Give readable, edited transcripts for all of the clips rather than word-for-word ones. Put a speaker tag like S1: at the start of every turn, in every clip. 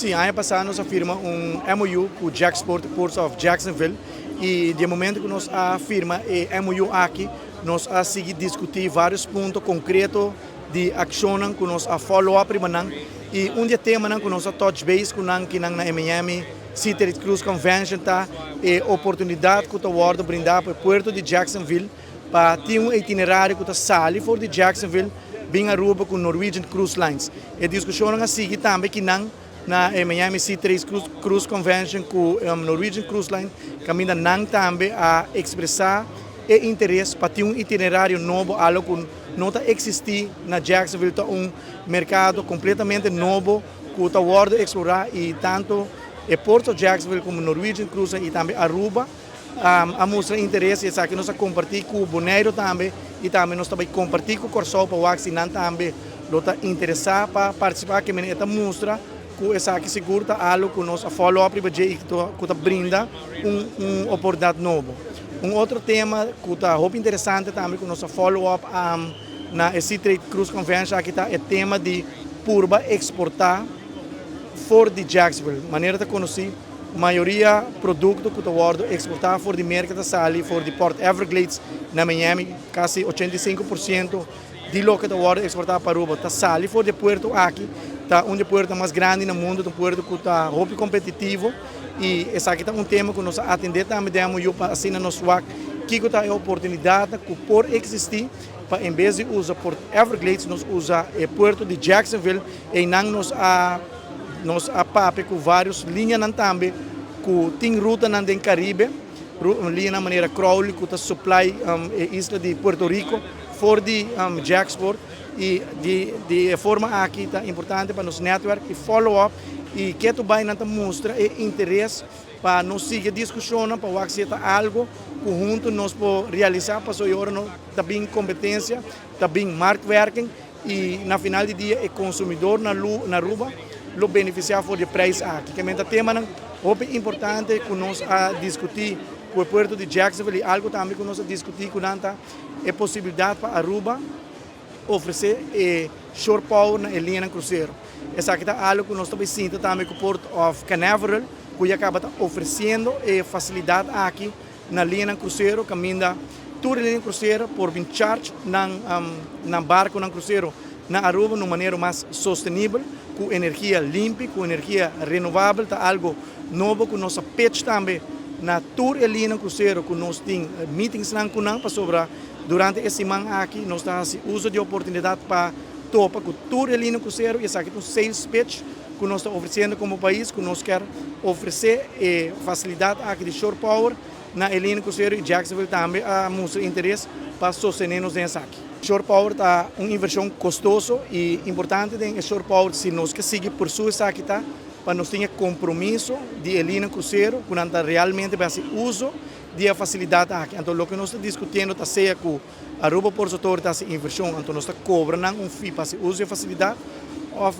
S1: Sim, ano passado nós firma MOU com o Jacksport Ports of Jacksonville e de momento que nós firma o MOU aqui, nós seguir discutir vários pontos concretos de ação que nós follow-up e dia tema que nós touch base com que na Miami City Cruise Convention tá oportunidade que o brindar para o porto de Jacksonville para ter itinerário que sai fora de Jacksonville bem Aruba com Norwegian Cruise Lines. E a discussão a seguir também que na Miami City Cruise Convention com Norwegian Cruise Line, caminha também a expressar interesse para ter itinerário novo, algo que não existe na Jacksonville, mercado completamente novo que está explorar e tanto o Porto de Jacksonville como Norwegian Cruise Line e também Aruba a mostrar interesse e que nós compartilhar com o Bonaire também e também nós também compartilhar com o Corsol para o Axinan também está interessado para participar que esta mostra que essa que segura algo que nós follow-up e que brinda oportunidade nova. Outro tema que está muito interessante também que nós follow-up na City Cruise Convention aqui está o tema de purba exportar fora de Jacksonville, maneira de conhecer a maioria produto que está exportar fora de mercado sali fora de Port Everglades na Miami, quase 85% de lo que está exportar para Aruba está sali fora de Puerto aqui, está um dos portos mais grandes no mundo, um porto que está muito competitivo e esse aqui é tema que nós atender também demos para assim no SWAC que está a oportunidade que por existir para em vez de usar Port Everglades nós usa o porto de Jacksonville e não nós pape com várias linhas também que tem ruta no Caribe, linha na maneira Crowley que está supply a isla de Puerto Rico fora de Jacksport e de forma aqui está importante para nos network e follow-up e que tu vai mostra interesse para nós seguir a discussão para o aceitar algo que juntos nós podemos realizar para so hora também competência, também marketwerking e na final do dia o consumidor na Aruba lo beneficiar por o preço aqui. Que é tema muito importante que nós discutir com o porto de Jacksonville e algo também que nós discutir com a possibilidade para Aruba oferecer shore power na linha de cruzeiro. Essa aqui é algo que nós também sentimos também com o Port of Canaveral, que acaba oferecendo facilidade aqui na linha de cruzeiro, caminha toda a linha de cruzeiro por bem charge na barco na cruzeiro na Aruba de uma maneira mais sustentável, com energia limpa, com energia renovável, tá algo novo que nós pitch também na tour e linha de cruzeiro que nós temos meetings na Kunang para sobre durante essa semana aqui nós temos uso de oportunidade para topa com tour e linha de cruzeiro e essa aqui é um sales pitch que nós estamos oferecendo como país, que nós quer oferecer facilidade aqui de shore power na linha de cruzeiro e Jacksonville também mostra interesse para sostener-nos nessa aqui. Shore power está uma inversão custosa e importante em shore power se nós que seguir por sua essa aqui tá para nós ter compromisso de linha de cruzeiro quando realmente vai ser uso de facilidade aqui. Então o que nós estamos discutindo está seja com a Aruba Ports Authority essa inversão, então nós estamos cobrando fee para uso de facilidade.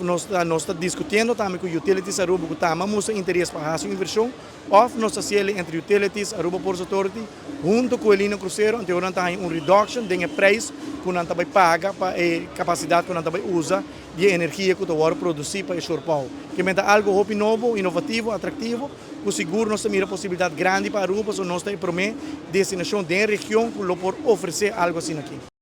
S1: Nós estamos discutindo também com utilities Aruba que também mostra interesse para essa inversão. Nós estamos entre utilities Aruba Ports Authority junto com a linha de cruzeiro, então nós temos reduction de preço que nós também paga para a capacidade que nós também usa de energia que nós produzir para o shore power. Que é algo novo, inovativo, atrativo, que seguro nós temos a possibilidade grande para Aruba, nós temos a destinação da região que por oferecer algo assim aqui.